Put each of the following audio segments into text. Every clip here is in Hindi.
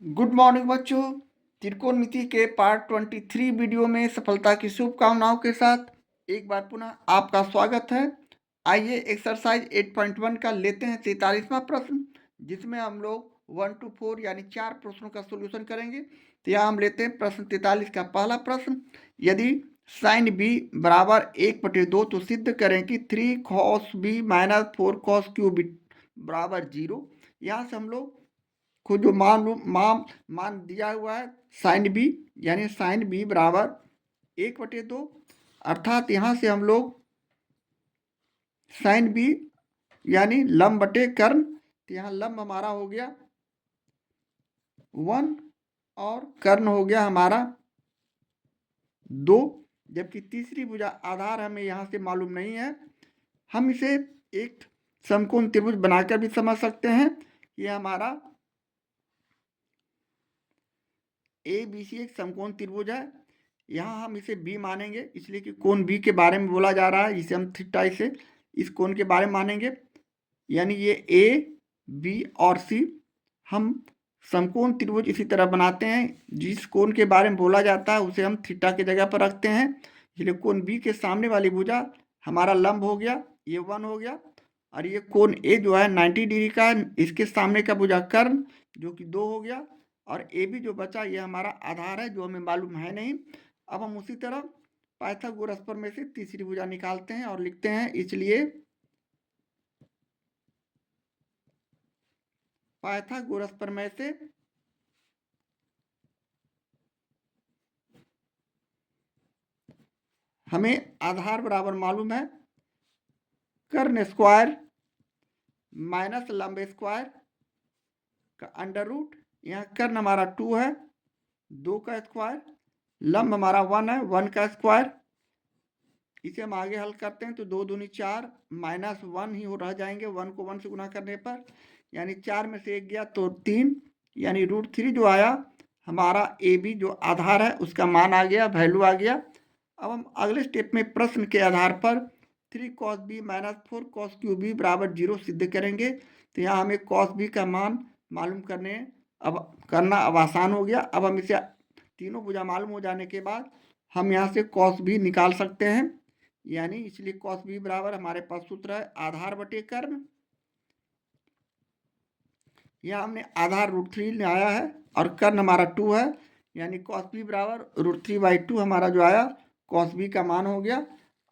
गुड मॉर्निंग बच्चों। त्रिकोणमिति के पार्ट 23 वीडियो में सफलता की शुभकामनाओं के साथ एक बार पुनः आपका स्वागत है। आइए एक्सरसाइज 8.1 का लेते हैं 43वां प्रश्न, जिसमें हम लोग 1 to 4 यानी 4 प्रश्नों का सोल्यूशन करेंगे। तो यहाँ हम लेते हैं प्रश्न 43 का पहला प्रश्न। यदि साइन बी बराबर 1/2 तो सिद्ध करें कि 3 cos b minus 4 cos cube b बराबर 0। यहाँ से हम लोग को जो मान दिया हुआ है साइन बी, यानी साइन बी बराबर 1/2, अर्थात यहाँ से हम लोग साइन बी यानी लंब बटे कर्ण, तो यहाँ लंब हमारा हो गया 1 और कर्ण हो गया हमारा 2, जबकि तीसरी भुजा आधार हमें यहाँ से मालूम नहीं है। हम इसे एक समकोण त्रिभुज बनाकर भी समझ सकते हैं। ये हमारा ए बी सी एक समकोण त्रिभुज है। यहाँ हम इसे बी मानेंगे, इसलिए कि कोण बी के बारे में बोला जा रहा है, इसे हम थीटा इसे इस कोण के बारे में मानेंगे। यानी ये ए बी और सी हम समकोण त्रिभुज इसी तरह बनाते हैं। जिस कोण के बारे में बोला जाता है उसे हम थीटा की जगह पर रखते हैं। इसलिए कोण बी के सामने वाली भुजा हमारा लंब हो गया, ये 1 हो गया। और ये कोण ए जो है 90 डिग्री का है, इसके सामने का भुजा कर्ण जो कि 2 हो गया। और ए बी जो बचा ये हमारा आधार है, जो हमें मालूम है नहीं। अब हम उसी तरह पाइथागोरस प्रमेय से तीसरी भुजा निकालते हैं और लिखते हैं, इसलिए पाइथागोरस प्रमेय से हमें आधार बराबर मालूम है कर्ण स्क्वायर माइनस लंब स्क्वायर का अंडर रूट। यहाँ कर्ण हमारा 2 है, 2 का स्क्वायर, लंब हमारा 1 है, 1 का स्क्वायर। इसे हम आगे हल करते हैं तो 2 दूनी 4 माइनस 1 ही हो रह जाएंगे 1 को 1 से गुना करने पर, यानी 4 में से 1 गया तो 3, यानी √3 जो आया हमारा ए बी जो आधार है उसका मान आ गया, वैल्यू आ गया। अब हम अगले स्टेप में प्रश्न के आधार पर 3 cos b minus 4 cos cube b बराबर 0 सिद्ध करेंगे। तो यहाँ हमें cos b का मान मालूम करना अब आसान हो गया। अब हम इसे तीनों भुजा मालूम हो जाने के बाद हम यहाँ से cos b निकाल सकते हैं। यानी इसलिए cos b बराबर हमारे पास सूत्र है आधार बटे कर्ण। यहाँ हमने आधार √3 लाया है और कर्ण हमारा 2 है, यानी cos b बराबर √3/2 हमारा जो आया cos b का मान हो गया।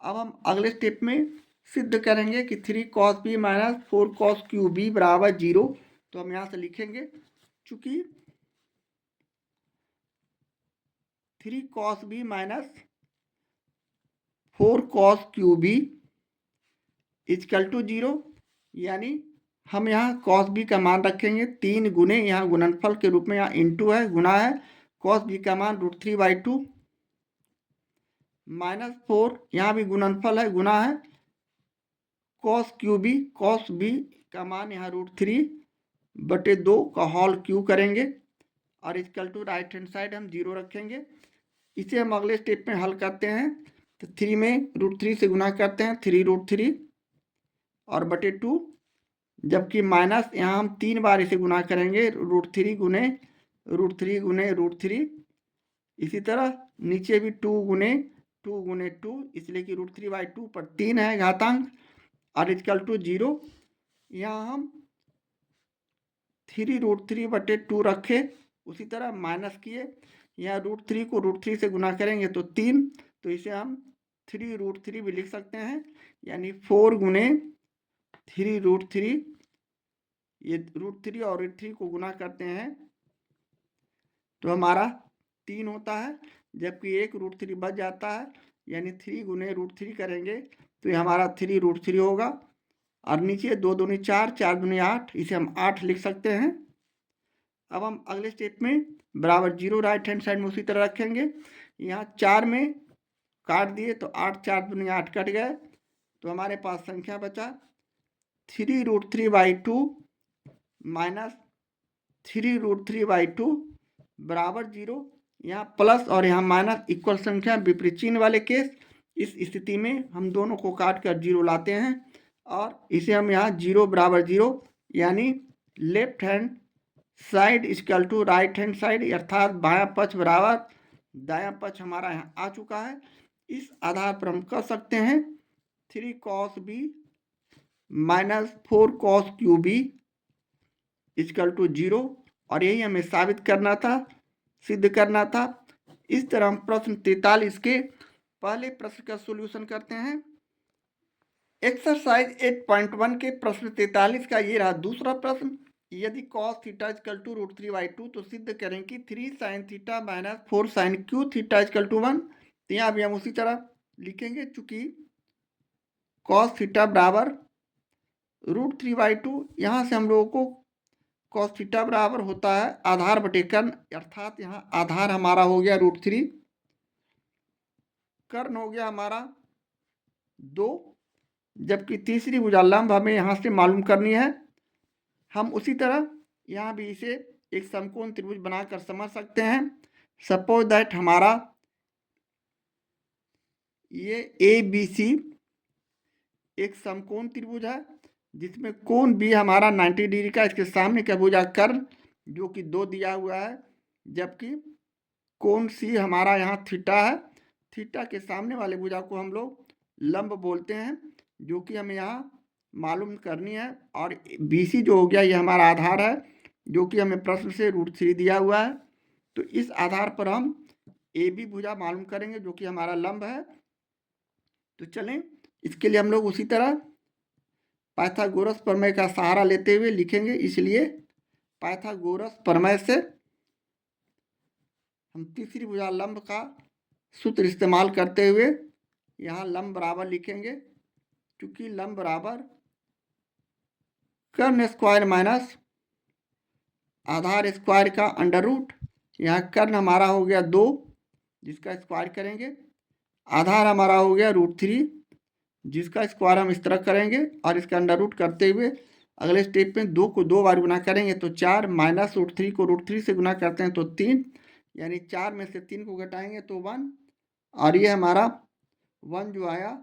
अब हम अगले स्टेप में सिद्ध करेंगे कि 3 cos b minus 4 cos cube b बराबर 0। तो हम यहाँ से लिखेंगे, चूंकि 3 cos b minus 4 cos cube b equal to 0, यानी हम यहाँ cos b का मान रखेंगे 3 गुने, यहाँ गुणनफल के रूप में यहाँ इंटू है, गुना है, cos b का मान √3/2 माइनस 4, यहाँ भी गुणनफल है, गुना है, cos b का मान यहाँ √3/2 का होल क्यू करेंगे और equal to right hand side हम 0 रखेंगे। इसे हम अगले स्टेप में हल करते हैं तो 3 में √3 से गुना करते हैं, 3√3 और बटे 2, जबकि माइनस यहाँ हम 3 बार इसे गुना करेंगे, √3 गुने √3 गुने √3। इसी तरह नीचे भी 2 गुने 2 गुने 2, इसलिए कि √3/2 पर 3 है घातांक और इजकल टू 0। यहाँ हम 3√3/2 रखे, उसी तरह माइनस किए, यहाँ √3 को √3 से गुना करेंगे तो 3, तो इसे हम 3√3 भी लिख सकते हैं, यानी 4 गुने 3√3, ये √3 और √3 को गुना करते हैं तो हमारा 3 होता है, जबकि एक √3 बच जाता है, यानी 3 गुने √3 करेंगे तो ये हमारा 3√3 होगा। और नीचे 2 दूनी 4, 4 दूनी 8, इसे हम 8 लिख सकते हैं। अब हम अगले स्टेप में बराबर 0 राइट हैंड साइड में उसी तरह रखेंगे। यहाँ 4 में काट दिए तो 8, 4 दूनी 8 कट गए, तो हमारे पास संख्या बचा 3√3/2 माइनस 3√3/2 बराबर 0। यहाँ प्लस और यहाँ माइनस इक्वल संख्या विपरीत चिन्ह वाले केस, इस स्थिति में हम दोनों को काट कर 0 लाते हैं और इसे हम यहाँ 0 बराबर 0, यानी left hand side equal to right hand side, अर्थात बायां पक्ष बराबर दायां पक्ष हमारा यहाँ आ चुका है। इस आधार पर हम कर सकते हैं 3 cos b minus 4 cos cube b equal to 0, और यही हमें साबित करना था, सिद्ध करना था। इस तरह हम प्रश्न 43 के पहले प्रश्न का सॉल्यूशन करते हैं। एक्सरसाइज 8.1 के प्रश्न 43 का ये रहा दूसरा प्रश्न। यदि cos थीटा इक्वल टू √3/2 तो सिद्ध करें कि 3 sin theta minus 4 sin cube theta equal to 1। तो यहाँ भी हम उसी तरह लिखेंगे, चूंकि cos थीटा बराबर √3/2, यहाँ से हम लोगों को cos थीटा बराबर होता है आधार बटे कर्ण, अर्थात यहाँ आधार हमारा हो गया √3, कर्ण हो गया हमारा 2, जबकि तीसरी भुजा लंब हमें यहाँ से मालूम करनी है। हम उसी तरह यहाँ भी इसे एक समकोण त्रिभुज बनाकर समझ सकते हैं। सपोज दैट हमारा ये ABC एक समकोण त्रिभुज है जिसमें कोण B हमारा 90 डिग्री का, इसके सामने का भुजा कर्ण जो कि 2 दिया हुआ है, जबकि कोण C हमारा यहाँ थीटा है। थीटा के सामने वाले भुजा को हम लोग लंब बोलते हैं, जो कि हमें यहाँ मालूम करनी है। और BC जो हो गया ये हमारा आधार है, जो कि हमें प्रश्न से √3 दिया हुआ है। तो इस आधार पर हम AB भुजा मालूम करेंगे जो कि हमारा लंब है। तो चलें, इसके लिए हम लोग उसी तरह पाइथागोरस प्रमेय का सहारा लेते हुए लिखेंगे। इसलिए पाइथागोरस प्रमेय से हम तीसरी भुजा लंब का सूत्र इस्तेमाल करते हुए यहाँ लंब बराबर लिखेंगे, क्योंकि लंब बराबर कर्ण स्क्वायर माइनस आधार स्क्वायर का अंडर रूट, यहाँ कर्ण हमारा हो गया 2 जिसका स्क्वायर करेंगे, आधार हमारा हो गया √3 जिसका स्क्वायर हम इस तरह करेंगे, और इसका अंडर रूट करते हुए अगले स्टेप में 2 को 2 बार गुना करेंगे तो 4, माइनस √3 को √3 से गुना करते हैं तो 3, यानी 4 में से 3 को घटाएंगे तो 1, और ये हमारा 1 जो आया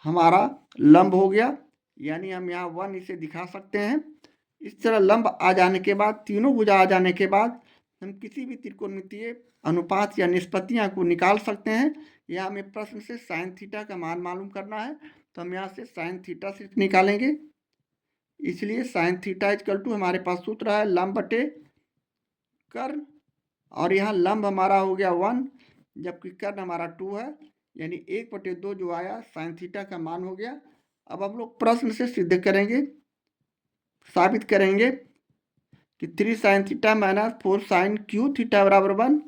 हमारा लंब हो गया, यानी हम यहाँ 1 इसे दिखा सकते हैं। इस तरह लंब आ जाने के बाद, तीनों भुजा आ जाने के बाद हम किसी भी त्रिकोणमितीय अनुपात या निष्पत्तियाँ को निकाल सकते हैं। यहाँ हमें प्रश्न से साइन थीटा का मान मालूम करना है, तो हम यहाँ से साइन थीटा सिर्फ निकालेंगे। इसलिए साइन थीटा इक्वल टू हमारे पास सूत्र है लंब बटे कर्ण, और यहाँ लंब हमारा हो गया 1 जबकि कर्ण हमारा 2 है, यानी 1/2 जो आया साइन थीटा का मान हो गया। अब हम लोग प्रश्न से सिद्ध करेंगे, साबित करेंगे कि 3 sin theta minus 4 sin cube theta बराबर 1।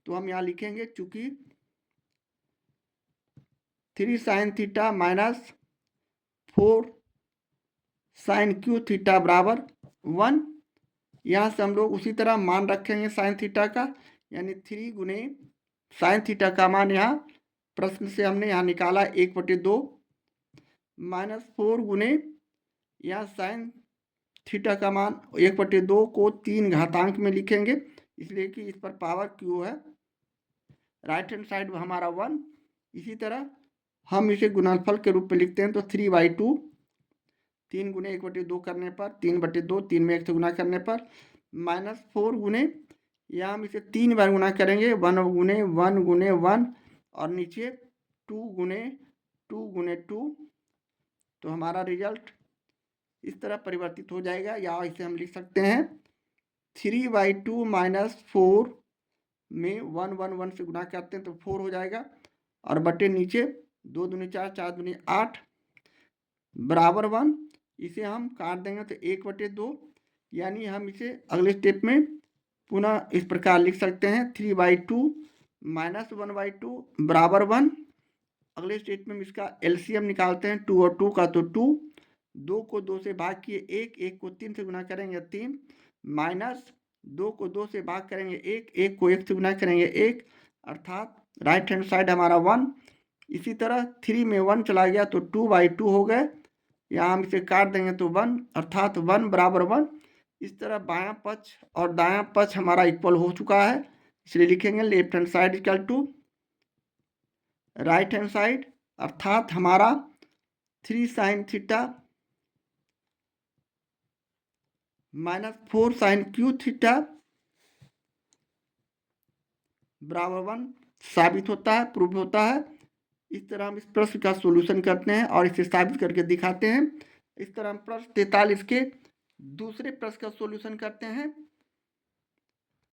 तो हम यहाँ लिखेंगे, चूंकि 3 sin theta minus 4 sin cube theta बराबर 1, यहाँ से हम लोग उसी तरह मान रखेंगे साइन थीटा का, यानी 3 गुने साइन थीटा का मान यहाँ प्रश्न से हमने यहाँ निकाला 1/2 माइनस 4 गुने यहाँ साइन थीटा का मान 1/2 को 3 घातांक में लिखेंगे, इसलिए कि इस पर पावर क्यू है, राइट हैंड साइड हमारा 1। इसी तरह हम इसे गुणनफल के रूप में लिखते हैं, तो 3/2 3 गुने 1/2 करने पर 3/2, 3 में 1 से गुना करने पर माइनस 4 गुने, यहाँ हम इसे 3 बार गुना करेंगे, 1 गुने 1 गुने 1, और नीचे 2 गुने 2 गुने 2, तो हमारा रिजल्ट इस तरह परिवर्तित हो जाएगा। या इसे हम लिख सकते हैं 3/2 माइनस 4 में 1 1 1 से गुना करते हैं तो 4 हो जाएगा, और बटे नीचे 2 दूनी 4 4 दूनी 8 बराबर 1। इसे हम काट देंगे तो 1/2, यानी हम इसे अगले स्टेप में पुनः इस प्रकार लिख सकते हैं 3/2 माइनस 1/2 बराबर 1। अगले स्टेप में हम इसका एलसीएम निकालते हैं, 2 और 2 का तो 2, 2 को 2 से भाग किए 1, 1 को 3 से गुना करेंगे 3, माइनस 2 को 2 से भाग करेंगे 1, 1 को 1 से गुना करेंगे 1, अर्थात राइट हैंड साइड हमारा 1। इसी तरह 3 में 1 चला गया तो 2/2 हो गए, यहाँ हम इसे काट देंगे तो 1, अर्थात 1 बराबर 1। इस तरह बायां पक्ष और दायां पक्ष हमारा इक्वल हो चुका है, इसलिए लिखेंगे left hand side equal to right hand side, अर्थात हमारा 3 sin theta -4 sin cube theta बराबर 1 साबित होता है, प्रूव होता है। इस तरह हम इस प्रश्न का सॉल्यूशन करते हैं और इसे साबित करके दिखाते हैं। इस तरह हम प्रश्न 43 के दूसरे प्रश्न का सॉल्यूशन करते हैं।